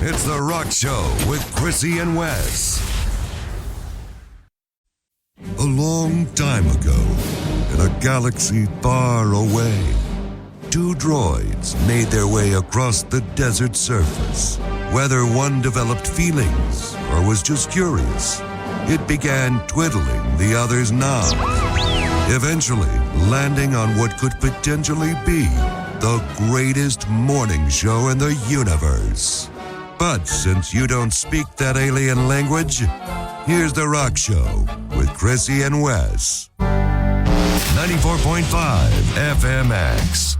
It's The Rock Show with Chrissy and Wes. A long time ago, in a galaxy far away, two droids made their way across the desert surface. Whether one developed feelings or was just curious, it began twiddling the other's knob, eventually landing on what could potentially be the greatest morning show in the universe. But since you don't speak that alien language, here's The Rock Show with Chrissy and Wes. 94.5 FMX.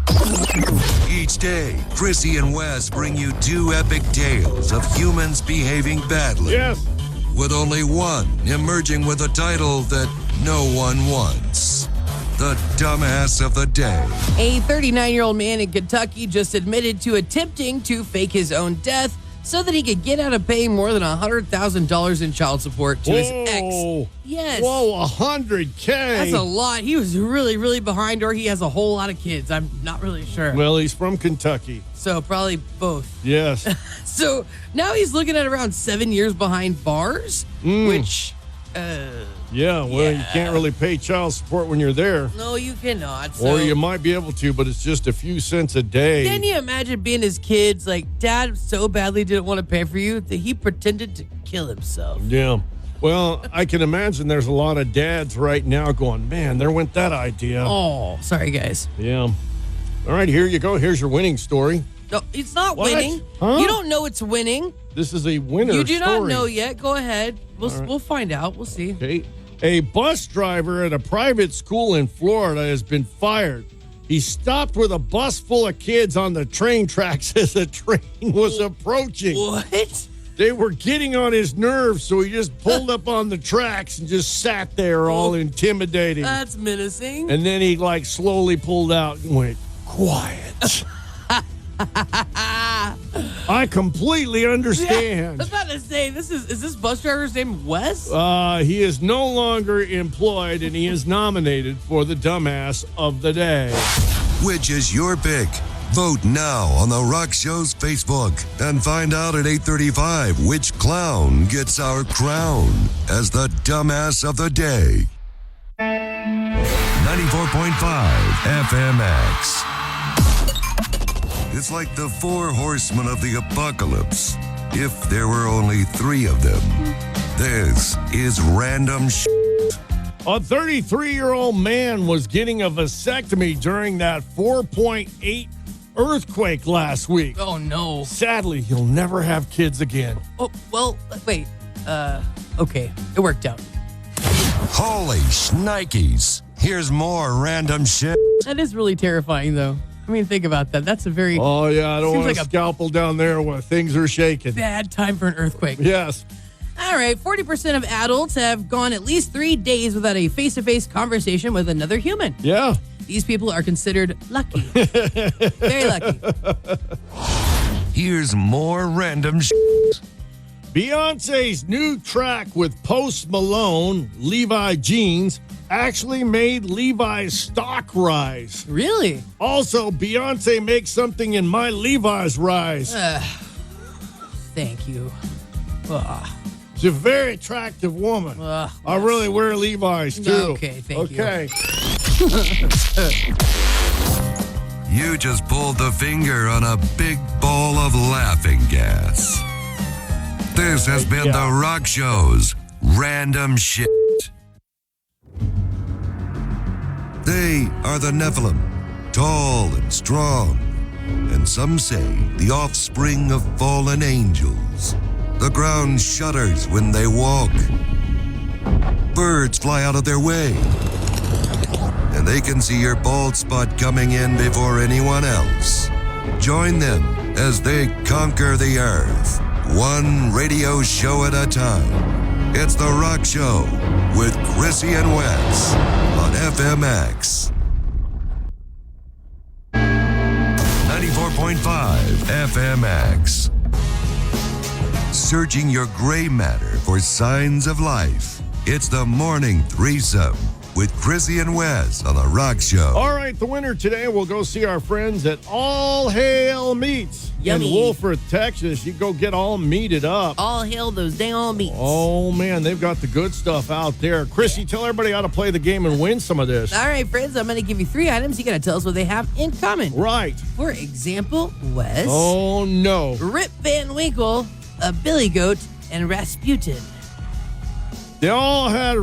Each day, Chrissy and Wes bring you two epic tales of humans behaving badly. Yes. With only one emerging with a title that no one wants. The dumbass of the day. A 39-year-old man in Kentucky just admitted to attempting to fake his own death so that he could get out of paying more than $100,000 in child support to his ex. Yes. Whoa, $100K. That's a lot. He was really, really behind, or he has a whole lot of kids. I'm not really sure. Well, he's from Kentucky. So probably both. Yes. So now he's looking at around 7 years behind bars, which... Yeah, well, you can't really pay child support when you're there. No, you cannot. So. Or you might be able to, but it's just a few cents a day. Can you imagine being his kids, like, Dad so badly didn't want to pay for you that he pretended to kill himself? Yeah. Well, I can imagine there's a lot of dads right now going, man, there went that idea. Oh, sorry, guys. Yeah. All right, here you go. Here's your winning story. No, it's not What? winning. Huh? You don't know it's winning. This is a winner You do story. not know yet. Go ahead. right. We'll find out. We'll see. Okay. A bus driver at a private school in Florida has been fired. He stopped with a bus full of kids on the train tracks as the train was approaching. What? They were getting on his nerves, so he just pulled up on the tracks and just sat there all intimidating. That's menacing. And then he slowly pulled out and went, quiet. I completely understand. Yeah, I was about to say, is this bus driver's name Wes? He is no longer employed, and he is nominated for the dumbass of the day. Which is your pick? Vote now on The Rock Show's Facebook and find out at 8:35 which clown gets our crown as the dumbass of the day. 94.5 FMX. It's like the four horsemen of the apocalypse, if there were only three of them. This is random A 33-year-old man was getting a vasectomy during that 4.8 earthquake last week. Oh, no. Sadly, he'll never have kids again. Oh, well, wait. Okay. It worked out. Holy shnikes. Here's more random shit. That is really terrifying, though. I mean, think about that. That's a very Oh, yeah, I don't want like a a scalpel down there where things are shaking. bad time for an earthquake. Yes. All right, 40% of adults have gone at least 3 days without a face-to-face conversation with another human. Yeah. These people are considered lucky. Very lucky. Here's more random shit. Beyonce's new track with Post Malone, Levi Jeans, actually made Levi's stock rise. Really? Also, Beyonce makes something in my Levi's rise. Thank you. Ugh. She's a very attractive woman. Ugh, I really wear Levi's, too. Okay, thank you. Okay. You just pulled the finger on a big ball of laughing gas. This has been The Rock Show's Random Shit. They are the Nephilim, tall and strong, and some say the offspring of fallen angels. The ground shudders when they walk. Birds fly out of their way. And they can see your bald spot coming in before anyone else. Join them as they conquer the earth, one radio show at a time. It's The Rock Show with Chrissy and Wes on FMX. 94.5 FMX. Searching your gray matter for signs of life. It's the Morning Threesome with Chrissy and Wes on the Rock Show. All right, the winner today will go see our friends at All Hail Meats Yummy. in Wolford, Texas. You go get all meated up. All hail those damn meats. Oh, man, they've got the good stuff out there. Chrissy, tell everybody how to play the game and win some of this. All right, friends, I'm going to give you 3 items. You got to tell us what they have in common. Right. For example, Wes. Oh, no. Rip Van Winkle, a billy goat, and Rasputin. They all had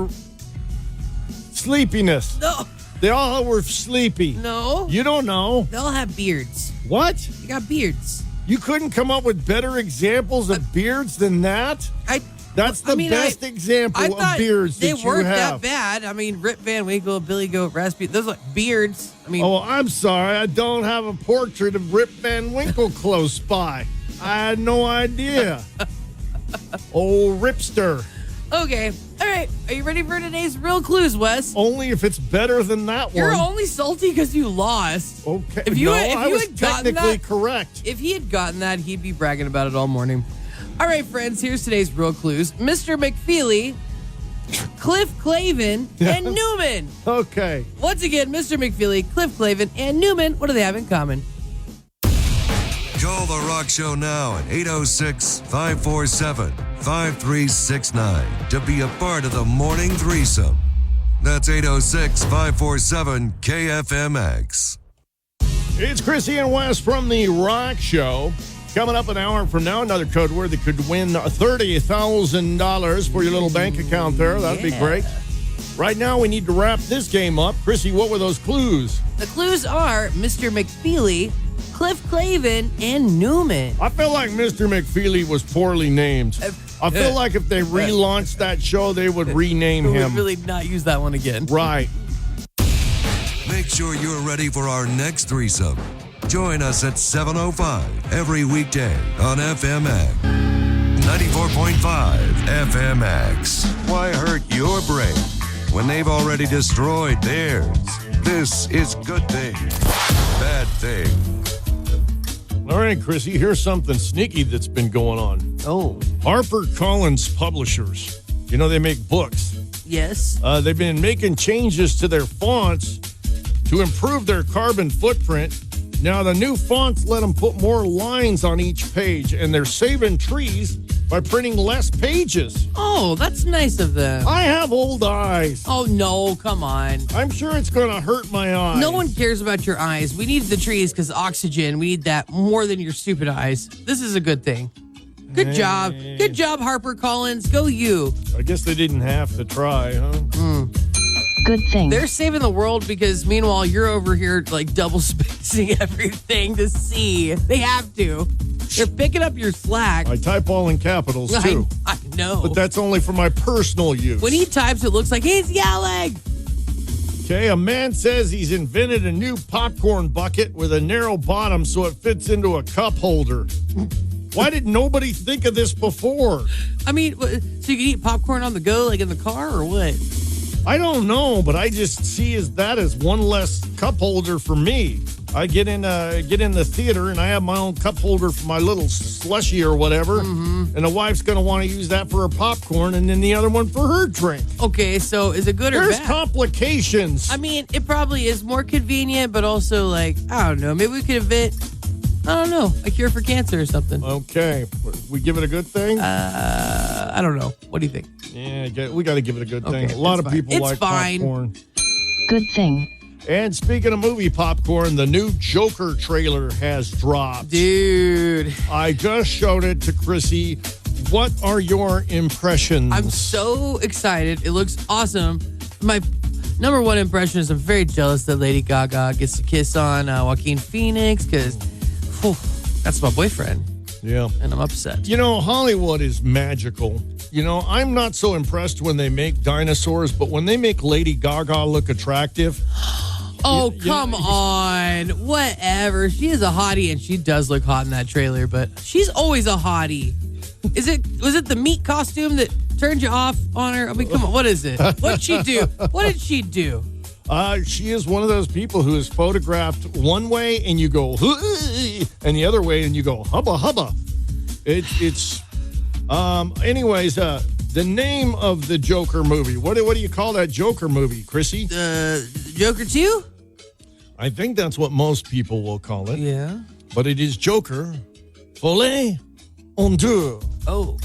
sleepiness. No. They all were sleepy. No. You don't know. They all have beards. What? They got beards. You couldn't come up with better examples of beards than that? That's the best example of beards that you have. They weren't that bad. I mean, Rip Van Winkle, Billy Goat, Rasputin, those are like beards. I mean, oh, I'm sorry. I don't have a portrait of Rip Van Winkle close by. I had no idea. Oh, Ripster. Okay. All right. Are you ready for today's real clues, Wes? Only if it's better than that one. You're only salty because you lost. Okay. If you I was had gotten technically that, correct. If he had gotten that, he'd be bragging about it all morning. All right, friends, here's today's real clues. Mr. McFeely, Cliff Clavin, and Newman. Okay. Once again, Mr. McFeely, Cliff Clavin, and Newman, what do they have in common? Call the Rock Show now at 806-547-5369 to be a part of the morning threesome. That's 806-547-KFMX. It's Chrissy and Wes from the Rock Show. Coming up an hour from now, another code word that could win $30,000 for your little bank account there. That'd be great. Right now, we need to wrap this game up. Chrissy, what were those clues? The clues are Mr. McFeely, Cliff Clavin, and Newman. I feel like Mr. McFeely was poorly named. I feel like if they relaunched that show, they would rename We him. would really not use that one again. Right. Make sure you're ready for our next threesome. Join us at 7:05 every weekday on FMX 94.5 FMX. Why hurt your brain when they've already destroyed theirs? This is Good Thing, Bad Thing. All right, Chrissy, here's something sneaky that's been going on. Oh. HarperCollins Publishers, you know, they make books. Yes. They've been making changes to their fonts to improve their carbon footprint. Now, the new fonts let them put more lines on each page, and they're saving trees by printing less pages. Oh, that's nice of them. I have old eyes. Oh, no, come on. I'm sure it's going to hurt my eyes. No one cares about your eyes. We need the trees because oxygen. We need that more than your stupid eyes. This is a good thing. Good job. Good job, HarperCollins. Go you. I guess they didn't have to try, huh? Good thing. They're saving the world because meanwhile you're over here like double spacing everything to see. They have to. They're picking up your slack. I type all in capitals, too. I know. But that's only for my personal use. When he types, it looks like he's yelling. Okay, a man says he's invented a new popcorn bucket with a narrow bottom so it fits into a cup holder. Why did nobody think of this before? I mean, so you can eat popcorn on the go, like in the car, or what? I don't know, but I just see that as one less cup holder for me. I get in the theater and I have my own cup holder for my little slushy or whatever, and the wife's going to want to use that for her popcorn and then the other one for her drink. Okay, so is it good or There's bad? complications. I mean, it probably is more convenient, but also like, I don't know, maybe we could invent, I don't know, a cure for cancer or something. Okay, we give it a good thing? I don't know. What do you think? Yeah, we got to give it a good thing. Okay, A lot it's of fine. people It's like fine. popcorn. Good thing. And speaking of movie popcorn, the new Joker trailer has dropped. Dude, I just showed it to Chrissy. What are your impressions? I'm so excited. It looks awesome. My number one impression is I'm very jealous that Lady Gaga gets to kiss on Joaquin Phoenix because that's my boyfriend. Yeah. And I'm upset. You know, Hollywood is magical. You know, I'm not so impressed when they make dinosaurs, but when they make Lady Gaga look attractive. Oh, come on. Whatever. She is a hottie, and she does look hot in that trailer, but she's always a hottie. Was it the meat costume that turned you off on her? I mean, come on. What is it? What'd she do? What did she do? She is one of those people who is photographed one way and you go, and the other way and you go, hubba, hubba. Anyways, the name of the Joker movie. What do you call that Joker movie, Chrissy? Joker 2? I think that's what most people will call it. Yeah. But it is Joker Folie en deux. Oh.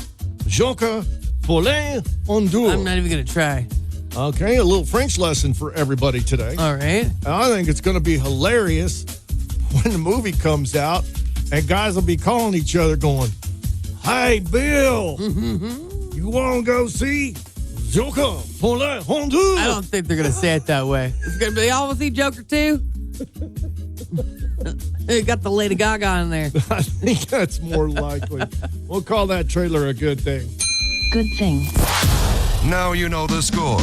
Joker Folie en deux. I'm not even going to try. Okay, a little French lesson for everybody today. All right. I think it's going to be hilarious when the movie comes out and guys will be calling each other going, "Hey, Bill, you want to go see Joker Folie en deux?" I don't think they're going to say it that way. It's going to be, y'all want to see Joker 2? They got the Lady Gaga in there. I think that's more likely. We'll call that trailer a good thing. Good thing. Now you know the score.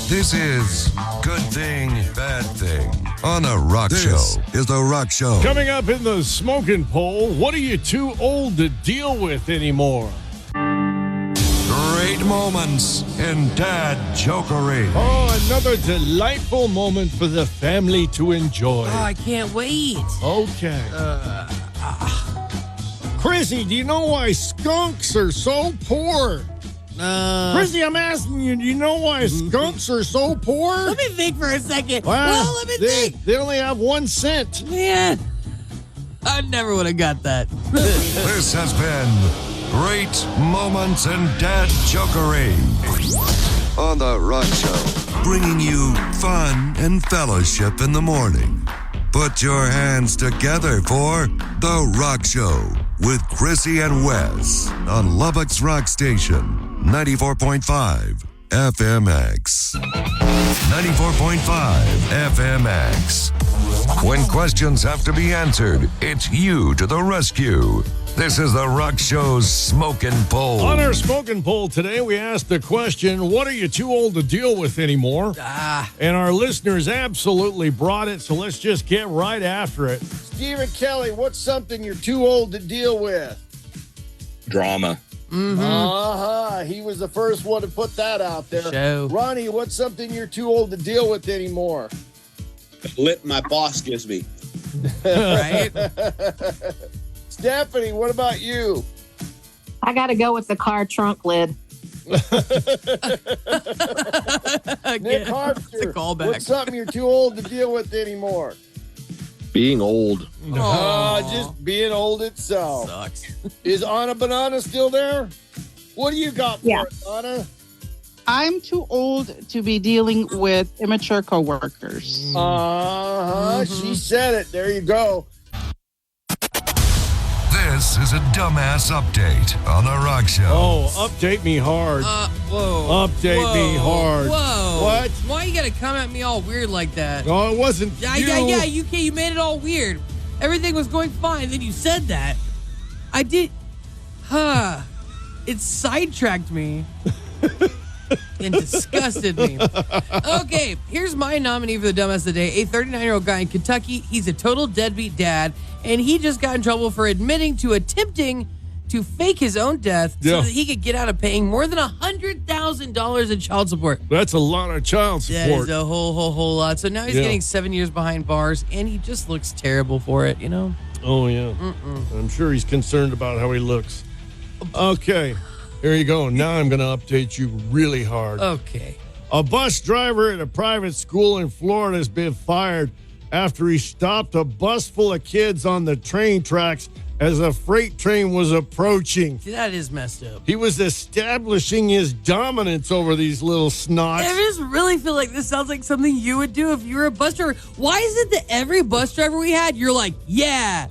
This is Good Thing, Bad Thing on the Rock Show. This is the Rock Show. Coming up in the smoking poll, what are you too old to deal with anymore? Great moments in Dad Jokery. Oh, another delightful moment for the family to enjoy. Oh, I can't wait. Okay. Chrissy, do you know why skunks are so poor? Chrissy, I'm asking you, do you know why skunks are so poor? Let me think for a second. Well, let me think. They only have 1 cent. Man, I never would have got that. This has been Great Moments in Dad Jokery on the Rock Show, bringing you fun and fellowship in the morning. Put your hands together for the Rock Show with Chrissy and Wes on Lubbock's Rock Station, 94.5 FMX. 94.5 FMX. When questions have to be answered, it's you to the rescue. This is the Rock Show's Smoking Poll. On our Smoking Poll today, we asked the question, what are you too old to deal with anymore? And our listeners absolutely brought it, so let's just get right after it. Stephen Kelly, what's something you're too old to deal with? Drama. He was the first one to put that out there. Show. Ronnie, what's something you're too old to deal with anymore? The lip my boss gives me. Right? Stephanie, what about you? I got to go with the car trunk lid. Nick It's a Harpster, callback. what's something you're too old to deal with anymore? Being old. Just being old itself. Sucks. Is Anna Banana still there? What do you got for Yeah. us, Anna? I'm too old to be dealing with immature coworkers. She said it. There you go. This is a dumbass update on the Rock Show. Oh, update me hard. Whoa. Update me hard. Whoa. What? Why you gotta come at me all weird like that? No, it wasn't Yeah, you. you made it all weird. Everything was going fine, then you said that. I did. It sidetracked me. And disgusted me. Okay, here's my nominee for the dumbass of the day. A 39-year-old guy in Kentucky. He's a total deadbeat dad, and he just got in trouble for admitting to attempting to fake his own death so that he could get out of paying more than $100,000 in child support. That's a lot of child That support. is a whole lot. So now he's getting 7 years behind bars, and he just looks terrible for it, you know? Oh, yeah. I'm sure he's concerned about how he looks. Okay, here you go. Now I'm going to update you really hard. Okay. A bus driver at a private school in Florida has been fired after he stopped a bus full of kids on the train tracks as a freight train was approaching. That is messed up. He was establishing his dominance over these little snots. I just really feel like this sounds like something you would do if you were a bus driver. Why is it that every bus driver we had, you're like, yeah.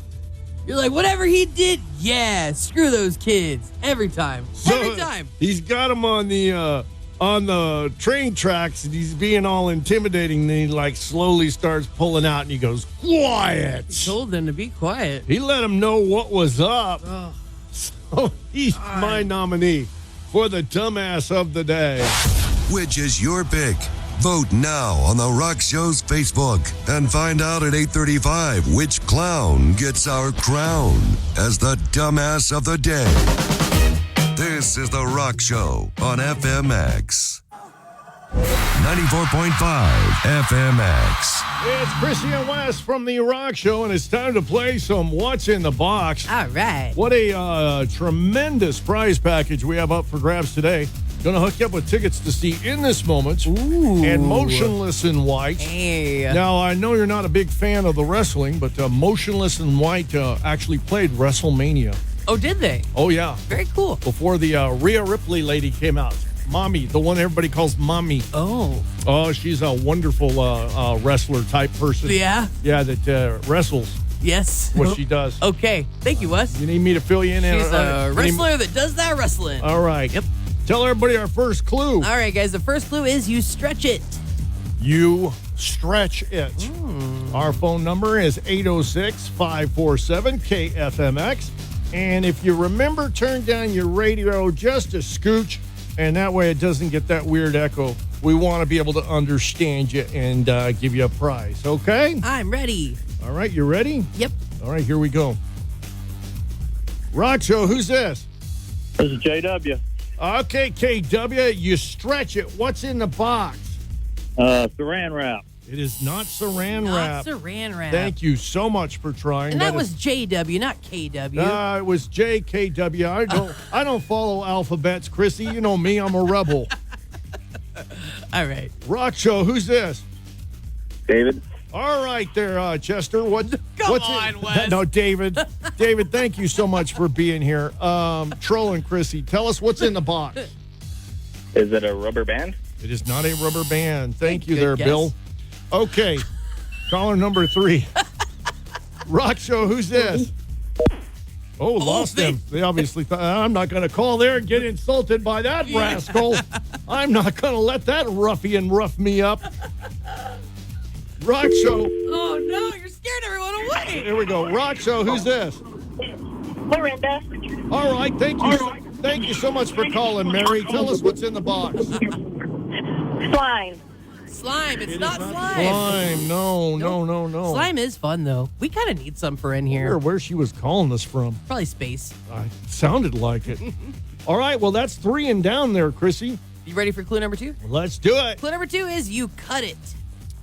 You're like, whatever he did, yeah. Screw those kids. Every time. Every time. He's got him on the train tracks, and he's being all intimidating. Then he like slowly starts pulling out, and he goes, "Quiet." Told them to be quiet. He let him know what was up. So he's my nominee for the dumbass of the day. Which is your pick? Vote now on the Rock Show's Facebook and find out at 8:35 which clown gets our crown as the dumbass of the day. This is the Rock Show on FMX. 94.5 FMX. It's Chrissy and Wes from the Rock Show, and it's time to play some What's in the Box. All right. What a tremendous prize package we have up for grabs today. Going to hook you up with tickets to see In This Moment and Motionless in White. Hey. Now, I know you're not a big fan of the wrestling, but Motionless in White actually played WrestleMania. Oh, did they? Oh, yeah. Very cool. Before the Rhea Ripley lady came out. Mommy, the one everybody calls Mommy. Oh. Oh, she's a wonderful wrestler type person. Yeah? Yeah, that wrestles. Yes. What she does. Okay. Thank you, Wes. You need me to fill you in? She's a wrestler that does that wrestling. All right. Yep. Tell everybody our first clue. All right, guys. The first clue is you stretch it. You stretch it. Our phone number is 806-547-KFMX. And if you remember, turn down your radio just a scooch, and that way it doesn't get that weird echo. We want to be able to understand you and give you a prize, okay? I'm ready. All right, you ready? Yep. All right, here we go. RockShow, who's this? This is JW. Okay, KW, you stretch it. What's in the box? Saran wrap. It is not saran Not wrap. saran wrap. Thank you so much for trying. And that was JW, not KW. It was JKW. I don't follow alphabets, Chrissy. You know me. I'm a rebel. All right. RockShow, who's this? David. All right there, Chester. What's on, Wes. No, David. David, thank you so much for being here. Troll and Chrissy, tell us what's in the box. Is it a rubber band? It is not a rubber band. Thank you Good there, guess. Bill. Okay. Caller number 3. RockShow, who's this? Oh, lost him. They obviously thought, I'm not going to call there and get insulted by that rascal. I'm not going to let that ruffian rough me up. RockShow. Oh, no. You're scared everyone away. Here we go. RockShow, who's this? Miranda. All right. Thank you. Thank you so much for calling, Mary. Tell us what's in the box. Slime. Slime. It's It is not slime. Slime. No. Slime is fun, though. We kind of need some for in here. Where she was calling us from. Probably space. Sounded like it. All right. Well, that's 3 and down there, Chrissy. You ready for clue number 2? Let's do it. Clue number 2 is you cut it.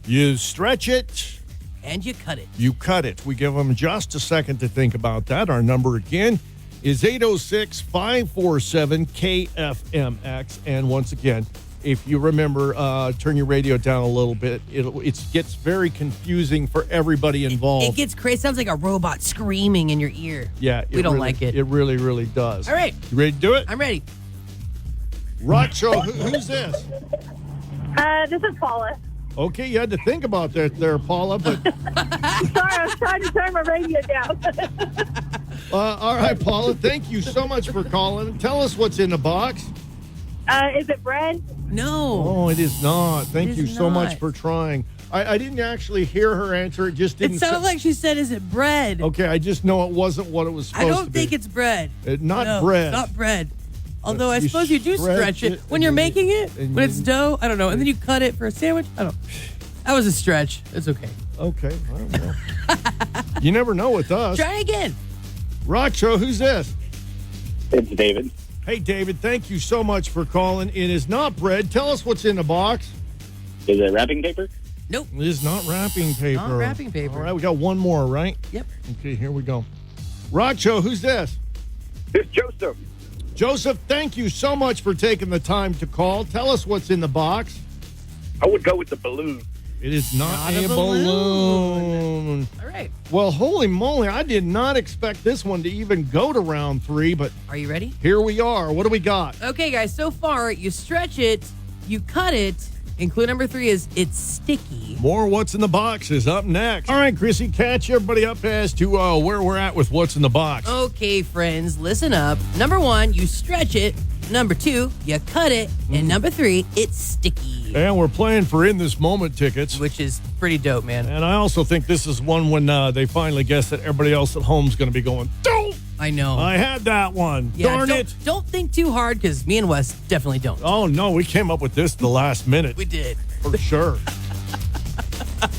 You stretch it. And you cut it. You cut it. We give them just a second to think about that. Our number again is 806-547-KFMX. And once again, if you remember, turn your radio down a little bit. It gets very confusing for everybody involved. It gets crazy. It sounds like a robot screaming in your ear. Yeah. We don't really, like it. It really, really does. All right. You ready to do it? I'm ready. RockShow, who's this? This is Paula. Okay, you had to think about that there, Paula, but... Sorry, I was trying to turn my radio down. all right, Paula, thank you so much for calling. Tell us what's in the box. Is it bread? No. Oh, it is not. Thank It you is so much not. for trying. I didn't actually hear her answer. It just didn't It sounded like she said, is it bread? Okay, I just know it wasn't what it was supposed I to don't be. think it's bread. Not No, bread. Not bread. Although I You suppose you do stretch it when and you're then making it, and when it's you- dough. I don't know. And then you cut it for a sandwich. I don't know. That was a stretch. It's okay. Okay, I don't know. You never know with us. Try again. RockShow, who's this? It's David. Hey, David, thank you so much for calling. It is not bread. Tell us what's in the box. Is it wrapping paper? Nope. It is not wrapping paper. Not wrapping paper. All right, we got one more, right? Yep. Okay, here we go. RockShow, who's this? It's Joseph. Joseph, thank you so much for taking the time to call. Tell us what's in the box. I would go with the balloon. It is not Not a a balloon. All right. Well, holy moly, I did not expect this one to even go to round 3, but Are you ready? here we are. What do we got? Okay, guys. So far, you stretch it, you cut it, and clue number 3 is it's sticky. More What's in the Box is up next. All right, Chrissy, catch everybody up as to where we're at with What's in the Box. Okay, friends, listen up. Number 1, you stretch it. Number 2, you cut it. And number 3, it's sticky. And we're playing for In This Moment tickets. Which is pretty dope, man. And I also think this is one when they finally guess that everybody else at home is going to be going, "Don't! I know. I had that one. Darn it." Don't think too hard because me and Wes definitely don't. Oh, no, we came up with this the last minute. We did. For sure.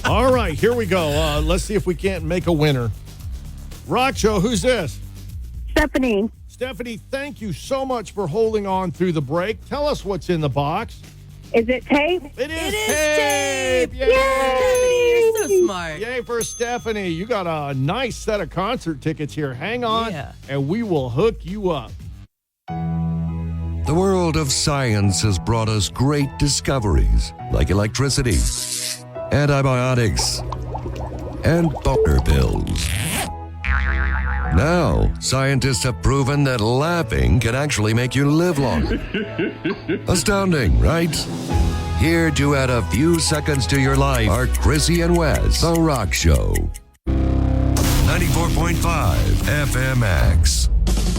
All right, here we go. Let's see if we can't make a winner. RockShow, who's this? Stephanie. Stephanie, thank you so much for holding on through the break. Tell us what's in the box. Is it tape? It is tape. Yay! Stephanie, you're so smart. Yay for Stephanie. You got a nice set of concert tickets here. Hang on, Yeah. and we will hook you up. The The world of science has brought us great discoveries like electricity, antibiotics, and boner pills. Now, scientists have proven that laughing can actually make you live longer. Astounding, right? Here to add a few seconds to your life are Chrissy and Wes, The Rock Show. 94.5 FMX.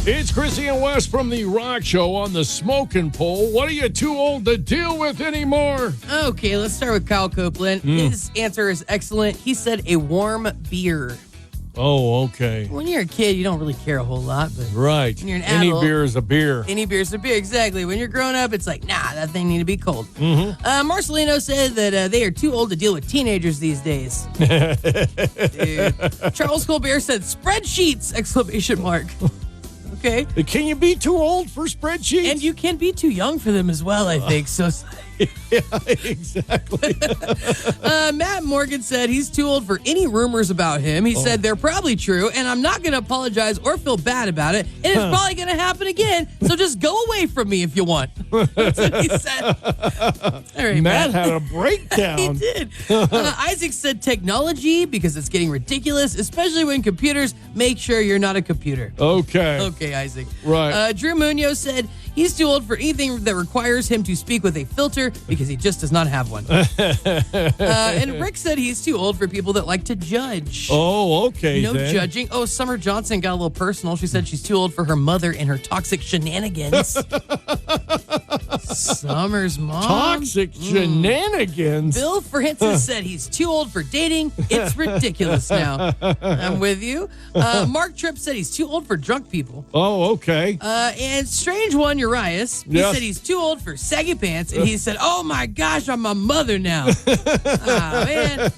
It's Chrissy and Wes from The Rock Show on the smoking pole. What are you too old to deal with anymore? Okay, let's start with Kyle Copeland. His answer is excellent. He said a warm beer. Oh, okay. When you're a kid, you don't really care a whole lot, but Right. when you're an Any adult, beer is a beer. any beer's a beer, exactly. When you're grown up, it's like, nah, that thing need to be cold. Marcelino said that they are too old to deal with teenagers these days. Dude. Charles Colbert said spreadsheets! Exclamation mark. Okay. Can you be too old for spreadsheets? And you can be too young for them as well, I think. So yeah, exactly. Matt Morgan said he's too old for any rumors about him. He said they're probably true, and I'm not going to apologize or feel bad about it. And it's probably going to happen again. So just go away from me if you want. That's what he said. All right, Matt had a breakdown. He did. Isaac said technology because it's getting ridiculous, especially when computers make sure you're not a computer. Okay. Okay, Isaac. Right. Drew Munoz said he's too old for anything that requires him to speak with a filter because he just does not have one. And Rick said he's too old for people that like to judge. Oh, okay. No then. judging. Oh, Summer Johnson got a little personal. She said she's too old for her mother and her toxic shenanigans. Summer's mom. Toxic shenanigans. Bill Francis said he's too old for dating. It's ridiculous now. I'm with you. Mark Tripp said he's too old for drunk people. Oh, okay. And strange one, Urias. He Yes. said he's too old for saggy pants. And he said, oh my gosh, I'm a mother now. Ah, man.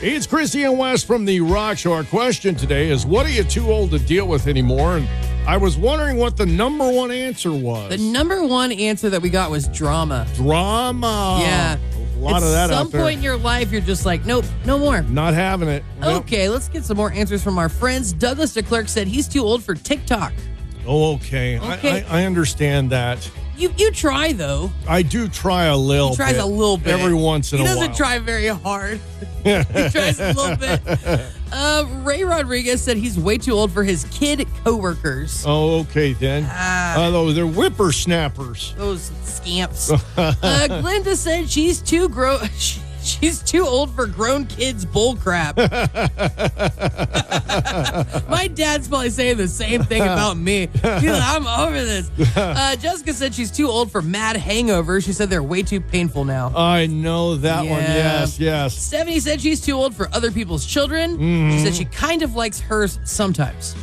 It's Chrissy and Wes from The Rock Show. Our question today is, what are you too old to deal with anymore? And I was wondering what the number one answer was. The number one answer that we got was drama. Drama. Yeah. A lot of that At out some there. point in your life, you're just like, nope, no more. Not having it. Nope. Okay, let's get some more answers from our friends. Douglas DeClerc said he's too old for TikTok. Oh, okay. Okay. I understand that. You try, though. I do try a little He tries bit. a little bit. Every once in a He while. doesn't try very hard. He tries a little bit. Ray Rodriguez said he's way too old for his kid coworkers. Oh, okay then. They're whippersnappers. Those scamps. Glenda said she's too She's too old for grown kids bull crap. My dad's probably saying the same thing about me. He's like, I'm over this. Jessica said she's too old for mad hangovers. She said they're way too painful now. I know that one. Yeah. Yes. Stephanie said she's too old for other people's children. She said she kind of likes hers sometimes.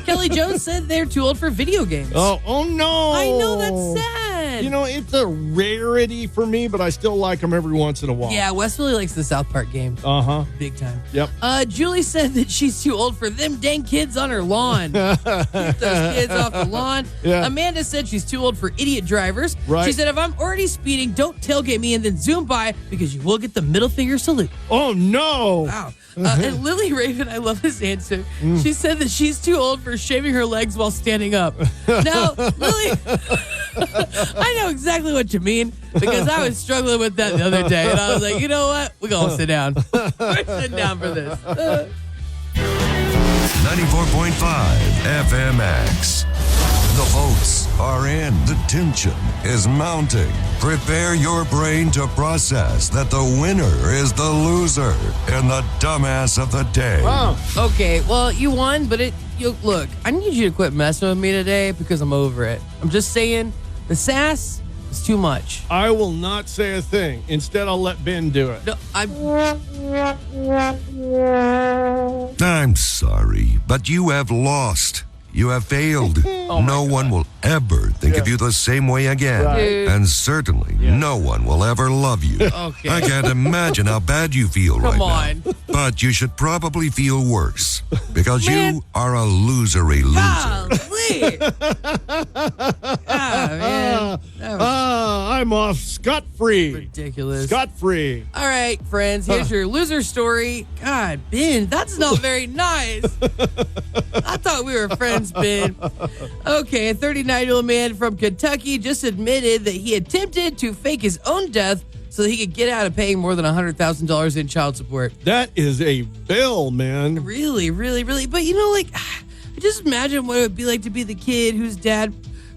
Kelly Jones said they're too old for video games. Oh no. I know, that's sad. You know, it's a rarity for me, but I still like them every once in a while. Yeah, Wes really likes the South Park game. Uh-huh. Big time. Yep. Julie said that she's too old for them dang kids on her lawn. Get those kids off the lawn. Yeah. Amanda said she's too old for idiot drivers. Right. She said, if I'm already speeding, don't tailgate me and then zoom by because you will get the middle finger salute. Oh no. Wow. And Lily Raven, I love this answer. She said that she's too old for shaving her legs while standing up. Now, Lily, I know exactly what you mean because I was struggling with that the other day. And I was like, you know what? We're going to sit down. We're sitting down for this. 94.5 FMX. The votes are in. The tension is mounting. Prepare your brain to process that the winner is the loser and the dumbass of the day. Okay, well, you won, but look, I need you to quit messing with me today because I'm over it. I'm just saying, the sass is too much. I will not say a thing. Instead, I'll let Ben do it. No, I'm sorry, but you have lost. You have failed. No one will ever think of you the same way again. Right. And certainly, no one will ever love you. Okay. I can't imagine how bad you feel right Come on. now. But you should probably feel worse because Man. you are a losery loser. Golly. Man. That was I'm off scot-free. ridiculous. Scot-free. All right, friends, here's your loser story. God, Ben, that's not very nice. I thought we were friends, Ben. Okay, a 39-year-old man from Kentucky just admitted that he attempted to fake his own death so that he could get out of paying more than $100,000 in child support. That is a bill, man. Really, really, really. But, just imagine what it would be like to be the kid whose dad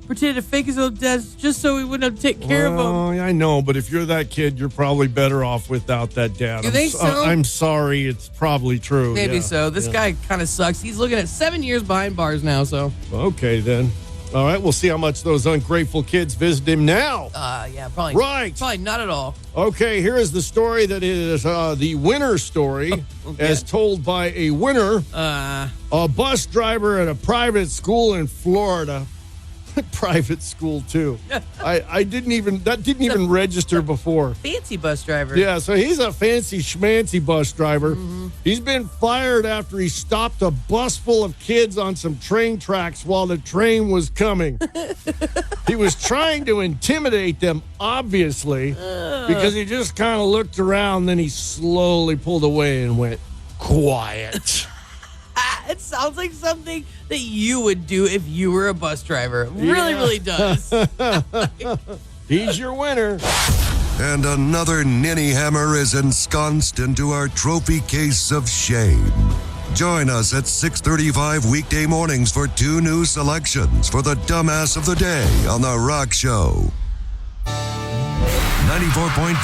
pretended to fake his own death just so he wouldn't have to take care of him. I know, but if you're that kid, you're probably better off without that dad. You think so? I'm sorry. It's probably true. Maybe so. This guy kind of sucks. He's looking at 7 years behind bars now, so. Okay, then. All right, we'll see how much those ungrateful kids visit him now. Yeah, probably. Right. Probably not at all. Okay, here is the story that is the winner story, as told by a winner, a bus driver at a private school in Florida. Private school, too. That didn't even register before. Fancy bus driver. Yeah, so he's a fancy schmancy bus driver. Mm-hmm. He's been fired after he stopped a bus full of kids on some train tracks while the train was coming. He was trying to intimidate them, obviously, because he just kind of looked around, then he slowly pulled away and went, quiet. It sounds like something that you would do if you were a bus driver. It really, really does. He's your winner. And another ninny hammer is ensconced into our trophy case of shame. Join us at 6:35 weekday mornings for 2 new selections for the dumbass of the day on the Rock Show. 94.5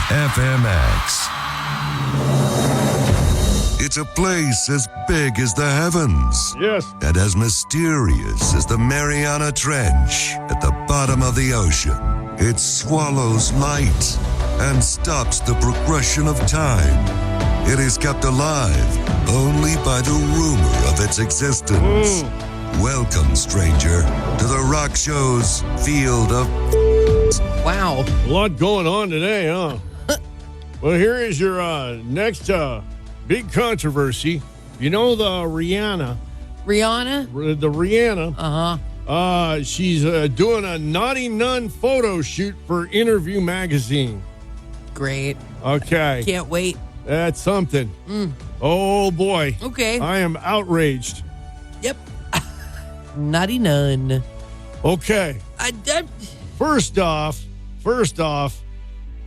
FMX. It's a place as big as the heavens. Yes. And as mysterious as the Mariana Trench at the bottom of the ocean. It swallows light and stops the progression of time. It is kept alive only by the rumor of its existence. Welcome, stranger, to the Rock Show's field of... Wow. A lot going on today, huh? Well, here is your next... big controversy. You know the Rihanna? Rihanna? The Rihanna. Uh-huh. She's doing a Naughty Nun photo shoot for Interview magazine. Great. Okay. Can't wait. That's something. Oh, boy. Okay. I am outraged. Yep. Naughty Nun. Okay. First off,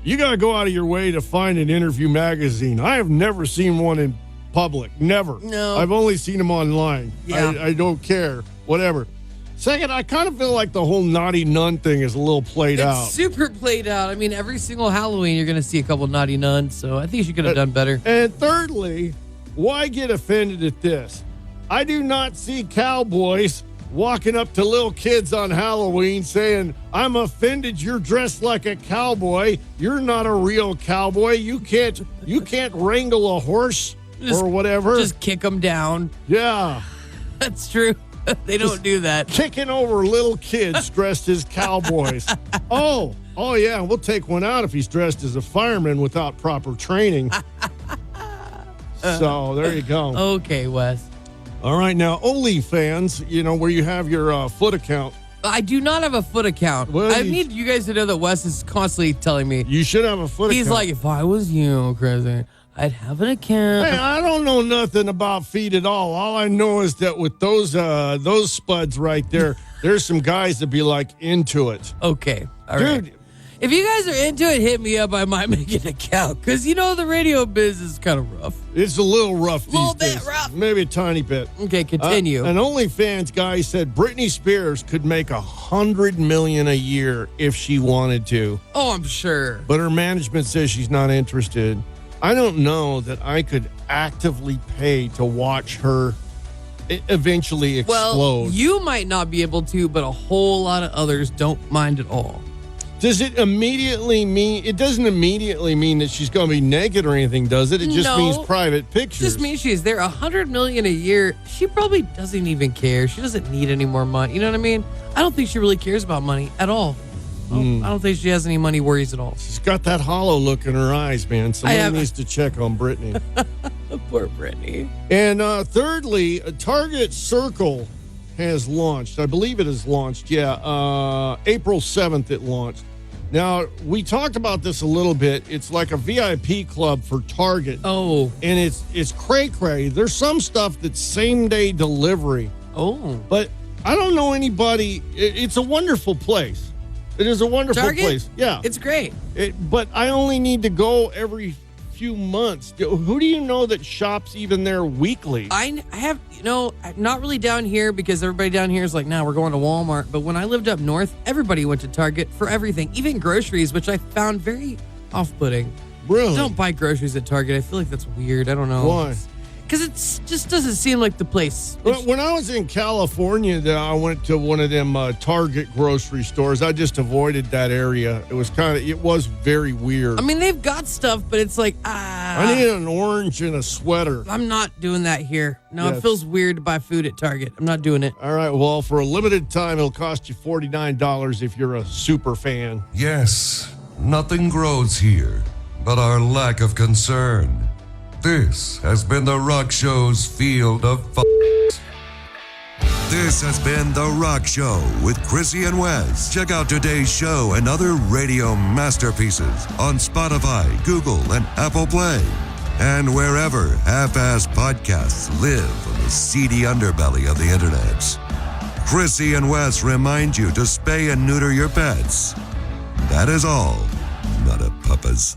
you got to go out of your way to find an Interview magazine. I have never seen one in public. Never. No. I've only seen them online. Yeah. I don't care. Whatever. Second, I kind of feel like the whole Naughty Nun thing is a little played out. It's super played out. I mean, every single Halloween, you're going to see a couple Naughty Nuns, so I think she could have done better. And thirdly, why get offended at this? I do not see cowboys walking up to little kids on Halloween saying, I'm offended you're dressed like a cowboy. You're not a real cowboy. You can't wrangle a horse or whatever. Just kick them down. Yeah. That's true. They don't do that. Kicking over little kids dressed as cowboys. Oh, yeah, we'll take one out if he's dressed as a fireman without proper training. So there you go. Okay, Wes. All right, now, OnlyFans, where you have your foot account. I do not have a foot account. Well, I need you guys to know that Wes is constantly telling me. You should have a foot account. He's like, if I was you, Chrissy, I'd have an account. Hey, I don't know nothing about feet at all. All I know is that with those spuds right there, there's some guys that be like into it. Okay. All Dude. right. If you guys are into it, hit me up. I might make an account. Because, the radio biz is kind of rough. It's a little rough these Little days. bit rough. Maybe a tiny bit. Okay, continue. An OnlyFans guy said Britney Spears could make $100 million a year if she wanted to. Oh, I'm sure. But her management says she's not interested. I don't know that I could actively pay to watch her eventually explode. Well, you might not be able to, but a whole lot of others don't mind at all. Does it immediately mean, it doesn't immediately mean that she's going to be naked or anything, does it? It just means private pictures. It just means she's there. $100 million a year. She probably doesn't even care. She doesn't need any more money. You know what I mean? I don't think she really cares about money at all. I don't think she has any money worries at all. She's got that hollow look in her eyes, man. Someone needs to check on Britney. Poor Britney. And thirdly, Target Circle has launched. I believe it has launched. Yeah, April 7th it launched. Now, we talked about this a little bit. It's like a VIP club for Target. Oh. And it's cray-cray. There's some stuff that's same-day delivery. Oh. But I don't know anybody. It's a wonderful place. It is a wonderful Target? place. Yeah. It's great. But I only need to go every few months. Who do you know that shops even there weekly? I have, not really down here because everybody down here is like, nah, we're going to Walmart. But when I lived up north, everybody went to Target for everything, even groceries, which I found very off-putting. Really? Don't buy groceries at Target. I feel like that's weird. I don't know. Why? Because it just doesn't seem like the place. When I was in California, I went to one of them Target grocery stores. I just avoided that area. It was very weird. I mean, they've got stuff, but it's like, I need an orange and a sweater. I'm not doing that here. No, Yes. It feels weird to buy food at Target. I'm not doing it. All right, well, for a limited time, it'll cost you $49 if you're a super fan. Yes, nothing grows here but our lack of concern. This has been the Rock Show's Field of This has been The Rock Show with Chrissy and Wes. Check out today's show and other radio masterpieces on Spotify, Google, and Apple Play. And wherever half-assed podcasts live on the seedy underbelly of the internet. Chrissy and Wes remind you to spay and neuter your pets. That is all, not a puppas.